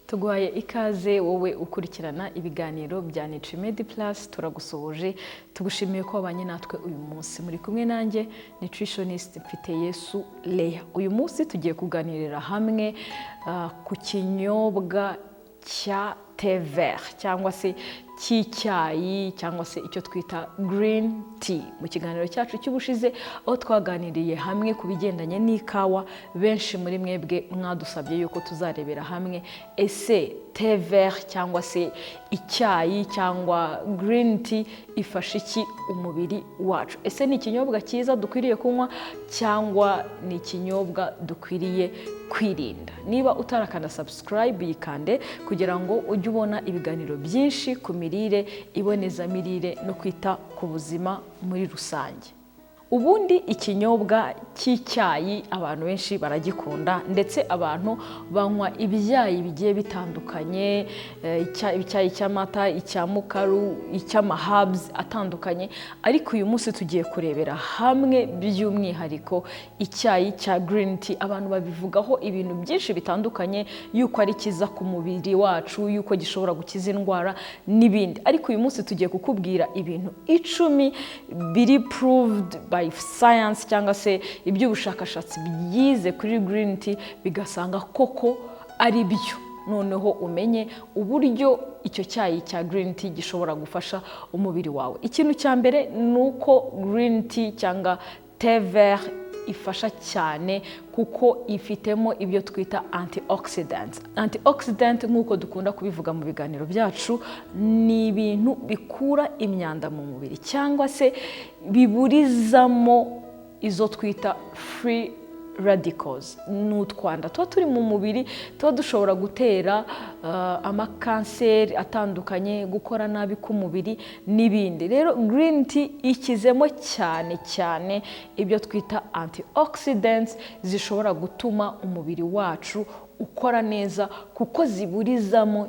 Tuguhaye ikaze wowe ukurikirana ibiganiro bya Nutrimed Plus. Turagusohoje tugushimiye ko wabanye natwe uyu munsi. Muri kumwe nanjye nutritionist Mfiteyesu Leah. Uyu munsi tugiye kuganirira hamwe ku kinyobwa cya thé vert cyangwa se cy'icyayi cyangwa se icyo twita green tea. Mu kiganiro cyacu cy'ubushize aho twaganiriye hamwe ku bigendanye n'ikawa, benshi muri mwebwe mwadusabye yuko tuzarebera hamwe ese thé vert cyangwa se icyayi cyangwa green tea ifasha iki umubiri wacu. Ese ni ikinyobwa cyiza dukwiriye kunywa cyangwa ni ikinyobwa dukwiriye kwirinda? Niba utarakanda subscribe yikande kugira ngo ujye ubona ibiganiro byinshi ku mirire, ibonezamirire no kwita ku buzima muri rusange. Ubundi ikinyobwa cy'icyayi abantu benshi baragikunda, ndetse abantu banywa ibyayi bigiye bitandukanye, icyayi cy'amata, icyamukaru, icy'amahabs atandukanye, ariko uyu munsi tugiye kurebera hamwe by'umwihariko icyayi cya green tea. Abantu babivugaho ibintu byinshi bitandukanye, yuko ari kiza ku mubiri wacu, yuko gishobora gukiza indwara n'ibindi, ariko uyu munsi tugiye kukubwira ibintu 10 biri proved by science cyangwa se iby'ubushakashatsi byize kuri green tea bigasanga koko ari byo. Noneho umenye uburyo icyo cyayi cya green tea gishobora gufasha umubiri wawe. Ikintu cya mbere nuko green tea cyangwa thé vert ifasha cyane kuko ifitemo ibyo twita antioxidants. Antioxidant nk'uko dukunda kubivuga mu biganiro byacu, ni ibintu bikura imyanda mu mubiri cyangwa se biburizamo izo twita free radicals. N'utwanda tuba turi mu mubiri tuba dushobora gutera amakanseri atandukanye, gukora nabi k'umubiri n'ibindi. Rero green tea ikizemo cyane ibyo twita antioxidants zishobora gutuma umubiri wacu ukora neza, kuko ziburizamo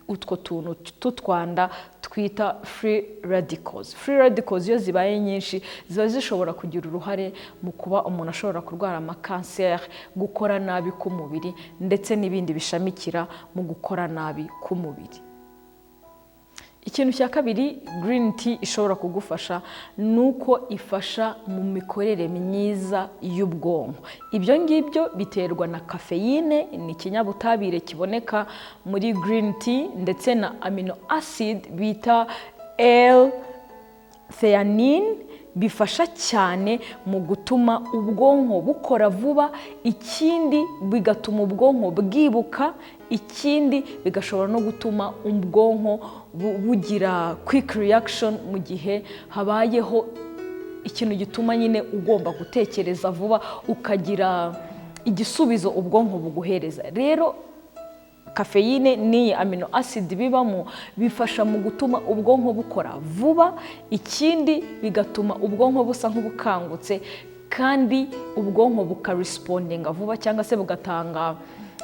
utwo tuntu tutwanda twita free radicals. Free radicals iyo zibaye nyinshi ziba zishobora kugira uruhare mu kuba umuntu ashobora kurwara amakanseri, gukora nabi k'umubiri ndetse n'ibindi bishamikira mu gukora nabi k'umubiri. Ikintu cya kabiri green tea ishobora kugufasha nuko ifasha mu mikorere myiza y'ubwonko. Ibyo ngibyo biterwa na caffeine, ni ikinyabutabire kiboneka muri green tea, ndetse na amino acid bita L-theanine, bifasha cyane mu gutuma ubwonko bukora vuba, ikindi bigatuma ubwonko bwibuka, ikindi bigashobora no gutuma ubwonko bugira quick reaction mu gihe habayeho ikintu gituma nyine ugomba gutekereza vuba, ukagira igisubizo ubwonko buguhereza. Rero caffeine ni amino acid bibamo bifasha mu gutuma ubwonko bukora vuba, ikindi bigatuma ubwonko busa nk'ubukangutse, kandi ubwonko bukarespondinga vuba cyangwa se bugatanga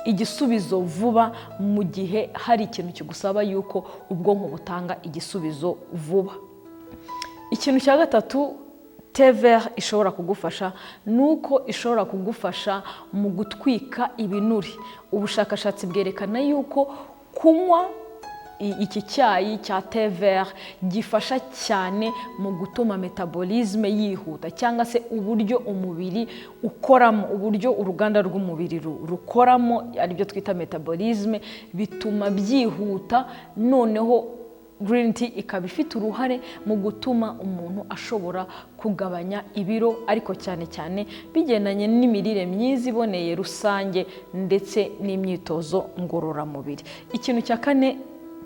igisubizo vuba mu gihe hari ikintu kigusaba yuko ubwonko butanga igisubizo vuba. Ikintu cya gatatu thé vert ishobora kugufasha nuko ishobora kugufasha mu gutwika ibinure. Ubushakashatsi bwerekana yuko kunywa iki cyayi cya thé vert gifasha cyane mu gutuma metabolisme yihuta, cyangwa se uburyo umubiri ukoramo, uburyo uruganda rw'umubiri rukoramo, aribyo twita metabolisme, bituma byihuta. Noneho green tea ikaba ifite uruhare mu gutuma umuntu ashobora kugabanya ibiro, ariko cyane bigendanye n'imirire myiza iboneye rusange ndetse n'imyitozo ngororamubiri. Ikintu cya kane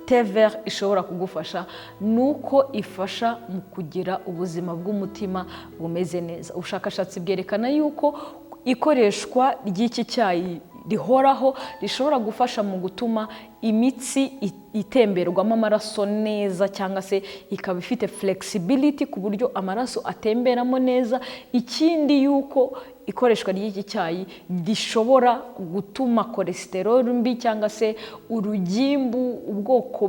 thé vert ishobora kugufasha nuko ifasha mu kugira ubuzima bw'umutima bumeze neza. Ubushakashatsi bwerekana yuko ikoreshwa ry'iki cyayi rihoraho rishobora gufasha mu gutuma imitsi itemberwamo amaraso neza, cyangwa se ikaba ifite flexibility ku buryo amaraso atemberamo neza. Ikindi yuko ikoreshwa ry'iki cyayi gishobora gutuma cholesterol mbi cyangwa se urugimbu, ubwoko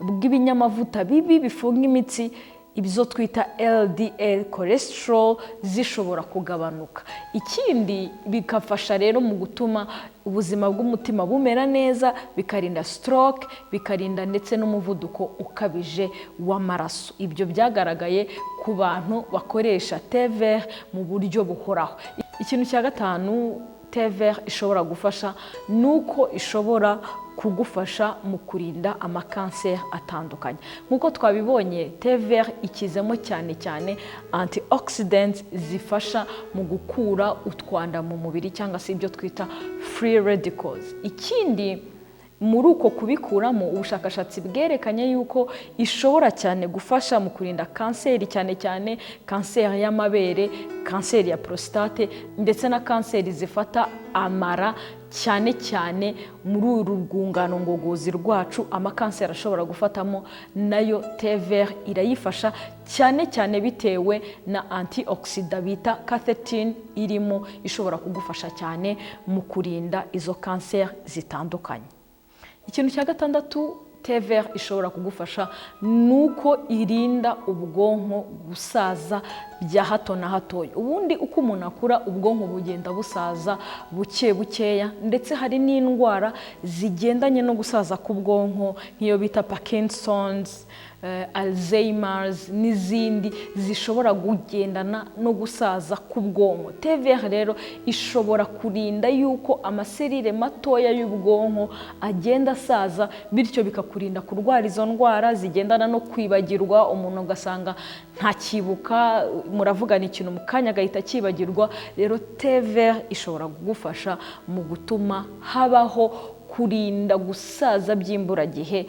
bw'ibinyamavuta bibi bifunga imitsi, ibyo twita LDL cholesterol zishobora kugabanuka. Ikindi bikafasha rero mu gutuma ubuzima bw'umutima bumera neza, bikarinda stroke, bikarinda ndetse n'umuvuduko ukabije w'amaraso. Ibyo byagaragaye ku bantu bakoresha thé vert mu buryo buhoraho. Ikintu cya gatanu thé vert ishobora gufasha nuko ishobora kugufasha mu kurinda amakanseri atandukanye. Nkuko twabibonye, thé vert ikizemo cyane cyane antioxidants zifasha mu gukura utwanda mu mubiri cyangwa se ibyo twita free radicals. Ikindi muri uko kubikuramo, ubushakashatsi bwerekanye yuko ishobora cyane gufasha mu kurinda kanseri, cyane cyane kanseri y'amabere, kanseri ya prostate ndetse na kanseri zifata amara, cyane cyane muri uru rwungano ngogozi rwacu amakanseri ashobora gufatamo, nayo thé vert irayifasha cyane cyane bitewe na antioxidant bita catechin irimo, ishobora kugufasha cyane mu kurinda izo kanseri zitandukanye. Ikintu cya gatandatu thé vert ishobora kugufasha nuko irinda ubwonko gusaza bya hato na hatoya. Ubundi uko umuntu akura ubwonko bugenda busaza buke bukeya, ndetse hari n'indwara zigendanye no gusaza k'ubwonko nk'iyo bita Parkinson's, Alzheimer's n'izindi zishobora kugendana no gusaza k'ubwonko. Thé vert rero ishobora kurinda yuko amaserire matoya y'ubwonko agenda asaza, bityo bikakurinda kurwara izo ndwara zigendana no kwibagirwa. Umuntu ugasanga ntakibuka, muravugana ikintu mu kanya agahita akibagirwa. Rero thé vert ishobora kugufasha mu gutuma habaho kurinda gusaza by'imburagihe,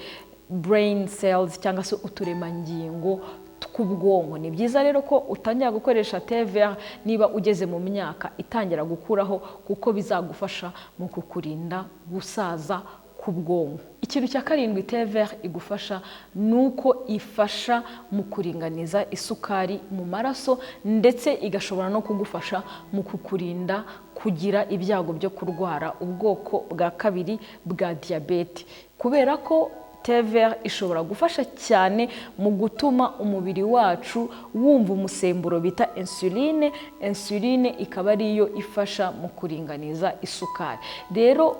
brain cells cyangwa se uturemangingo tw'ubwonko. Ni byiza rero ko utangira gukoresha thé vert niba ugeze mu myaka itangira gukuraho, kuko bizagufasha mu kukurinda gusaza k'ubwonko. Ikintu cya karindwi thé vert igufasha nuko ifasha mu kuringaniza isukari mu maraso, ndetse igashobora no kugufasha mu kukurinda kugira ibyago byo kurwara ubwoko bwa kabiri bwa diabete, kubera ko thé vert ishobora gufasha cyane mu gutuma umubiri wacu wumva umusemburo bita insuline. Insuline ikaba ariyo ifasha mu kuringaniza isukari. Rero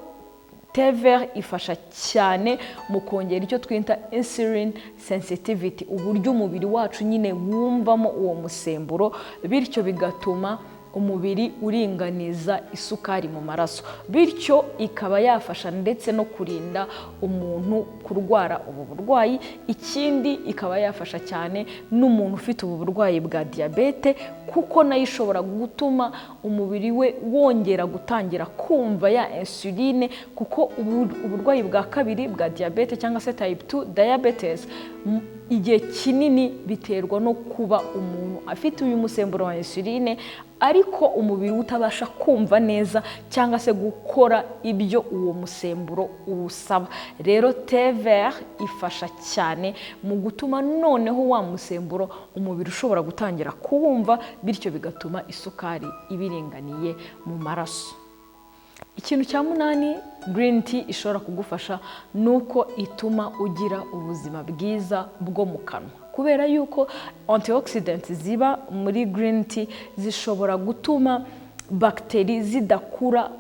thé vert ifasha cyane mu kongera icyo twita insulin sensitivity, uburyo umubiri wacu nyine wumvamo uwo musemburo, bityo bigatuma umubiri uringaniza isukari mu maraso, bityo ikaba yafasha ndetse no kurinda umuntu kurwara ubu burwayi. Ikindi ikaba yafasha cyane n'umuntu ufite ubu burwayi bwa diabete, kuko nayo ishobora gutuma umubiri we wongera gutangira kumva ya insuline, kuko uburwayi bwa kabiri bwa diabete cyangwa se type 2 diabetes igihe kinini biterwa no kuba umuntu afite uyu musemburo wa insuline, ariko umubiri utabasha kumva neza cyangwa se gukora ibyo uwo musemburo usaba. Rero thé vert ifasha cyane mu gutuma noneho wa musemburo umubiri ushobora gutangira kuwumva, bityo bigatuma isukari ibiringaniye mu maraso. Ikintu cya munani green tea ishobora kugufasha nuko ituma ugira ubuzima bwiza bwo mu kanwa, kubera yuko antioxidants ziba muri green tea zishobora gutuma bakteri zidakura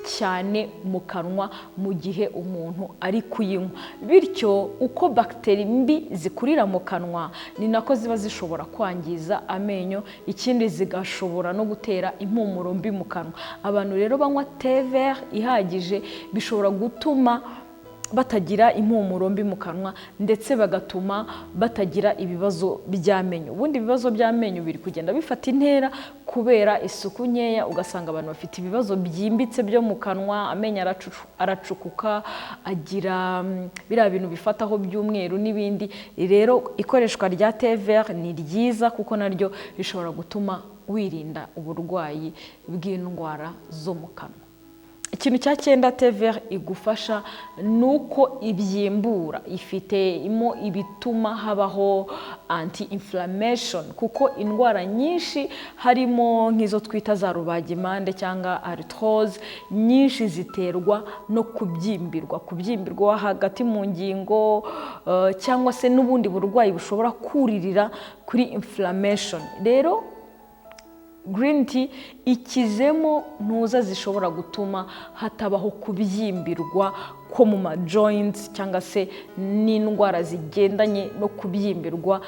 cyane mu kanwa mu gihe umuntu ari kuyinywa, bityo uko bakteri mbi zikurira mu kanwa ni nako ziba zishobora kwangiza amenyo. Ikindi zigashobora no gutera impumuro mbi mu kanwa. Abantu rero banywa thé vert ihagije bishobora gutuma batagira impumuro mbi mu kanwa, ndetse bagatuma batagira ibibazo by'amenyo. Ubundi ibibazo by'amenyo biri kugenda bifata intera kubera isuku nkeya, ugasanga abantu bafite ibibazo byimbitse byo mu kanwa, amenyo aracukuka, agira biriya bintu bifataho by'umweru n'ibindi. Rero ikoreshwa rya thé vert ni ryiza, kuko naryo rishobora gutuma wirinda uburwayi bw'indwara zo mu kanwa. ikintu cya cyenda TV igufasha nuko ibyimbura, ifitemo ibituma habaho anti-inflammation, kuko indwara nyinshi harimo nk'izo twita za rubagimpande cyangwa arthrose nyinshi ziterwa no kubyimbirwa hagati mu ngingo, cyangwa se n'ubundi burwayi bushobora kuririra kuri inflammation. Rero green tea ikizemo ntuza zishobora gutuma hatabaho kubyimbirwa ko mu ma joints cyangwa se n'indwara zigendanye no kubyimbirwa,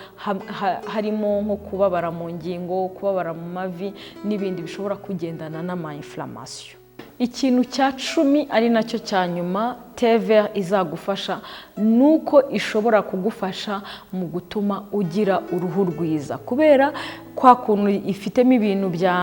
harimo nko kubabara mu ngingo, kubabara mu mavi n'ibindi bishobora kugendana n'ama inflammation. Ikintu cya 10 ari nacyo cya nyuma TV izagufasha nuko ishobora kugufasha mu gutuma ugira uruhu rwiza, kubera kwa kuntu ifitemo ibintu bya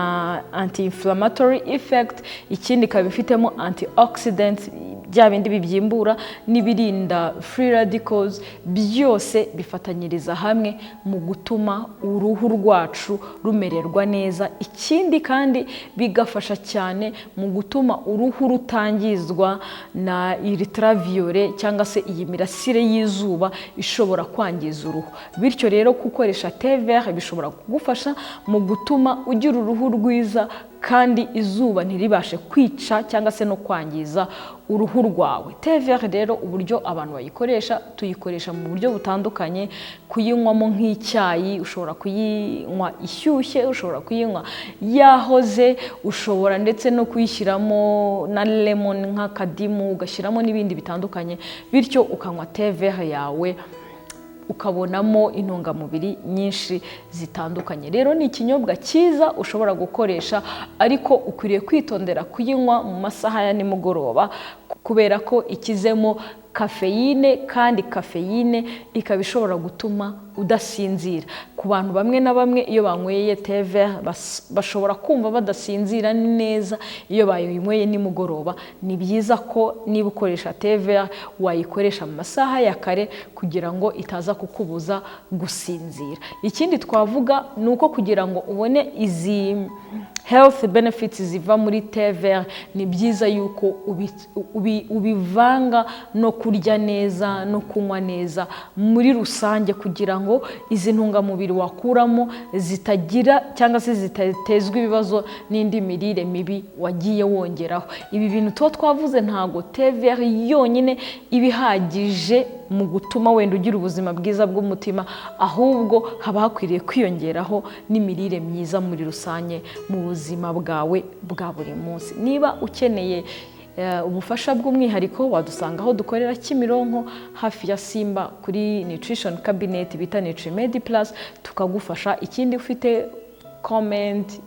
anti-inflammatory effect, ikindi ikaba ifitemo antioxidants, bya bindi bibyimbura n'ibirinda free radicals, byose bifatanyiriza hamwe mu gutuma uruhu rwacu rumererwa neza. Ikindi kandi bigafasha cyane mu gutuma uruhu rutangizwa na ultraviolet cyangwa se iyi mirasire y'izuba ishobora kwangiza uruhu. Bityo rero gukoresha TV bishobora kugufasha mu gutuma ugira uruhu rwiza kandi izuba ntiribashe kwica cyangwa se no kwangiza uruhu rwawe. TV rero uburyo abantu bayikoresha, tuyikoresha mu buryo butandukanye. Kuyinywamo nk'icyayi, ushobora kuyinywa ishyushye, ushobora kuyinywa yahoze, ushobora ndetse no kuyishyiramo na lemon nk'akadimu, ugashyiramo n'ibindi bitandukanye, bityo ukanywa TV yawe ukabonamo intungamubiri nyinshi zitandukanye. Rero ni ikinyobwa cyiza ushobora gukoresha, ariko ukwiriye kwitondera kuyinywa mu masaha ya nimugoroba, kubera ko ikizemo kafeyine, kandi kafeyine ikaba ishobora gutuma udasinzira. Ku bantu bamwe na bamwe iyo banyweye TV bashobora kumva badasinzira neza iyo bayinyweye nimugoroba. Ni byiza ko niba ukoresha TV wayikoresha mu masaha ya kare kugira ngo itaza kukubuza gusinzira. Ikindi twavuga nuko kugira ngo ubone izi health benefits ziva muri TV, ni byiza yuko ubivanga no kurya neza no kunywa neza muri rusange, kugira ngo izi ntungamubiri wakuramo zitagira cyangwa se zitatezwa ibibazo n'indi mirire mibi wagiye wongeraho. Ibi bintu tuba twavuze ntago TV yonyine ibihagije mu gutuma wenda ugira ubuzima bwiza bw'umutima, ahubwo haba hakwiriye kwiyongeraho n'imirire myiza muri rusange mu buzima bwawe bwa buri munsi. Niba ukeneye ubufasha bw'umwihariko, wadusanga aho dukorera Kimironko hafi ya Simba kuri nutrition cabinet bita Nutrimedi Plus, tukagufasha. Ikindi ufite comment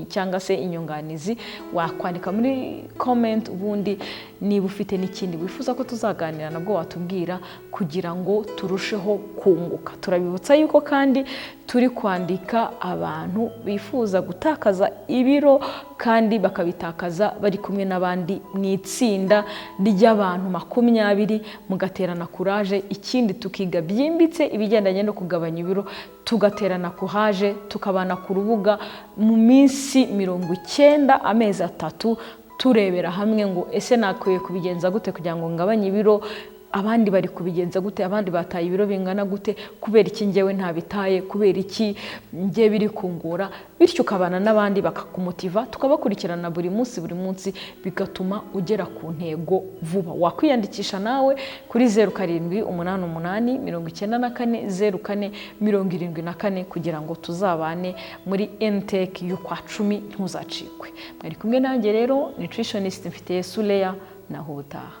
cyangwa se inyunganizi, wakwandika muri comment, ubundi niba ufite n'ikindi wifuza ko tuzaganira nabwo watubwira kugira ngo turusheho kunguka. Turabibutsa yuko kandi turi kwandika abantu bifuza gutakaza ibiro kandi bakabitakaza bari kumwe n'abandi mu itsinda ry'abantu 20, mugaterana courage. Ikindi tukiga byimbitse ibigendanye no kugabanya ibiro, tugaterana courage, tukabana ku rubuga mu minsi 90, amezi 3, turebera hamwe ngo ese nakwiye kubigenza gute kugira ngo ngabanye ibiro, abandi bari kubigenza gute, abandi bataye ibiro bingana gute, kubera iki njyewe ntabitaye, kubera iki njye biri kungora. Bityo ukabana n'abandi bakakumotiva, tukabakurikirana buri munsi, bigatuma ugera ku ntego vuba. Wakwiyandikisha nawe kuri 0788940474 kugira ngo tuzabane muri intake y'ukwa 10 ntuzacikwe. Mwari kumwe nanjye rero nutritionist mfite Suleya, naho ubutaha.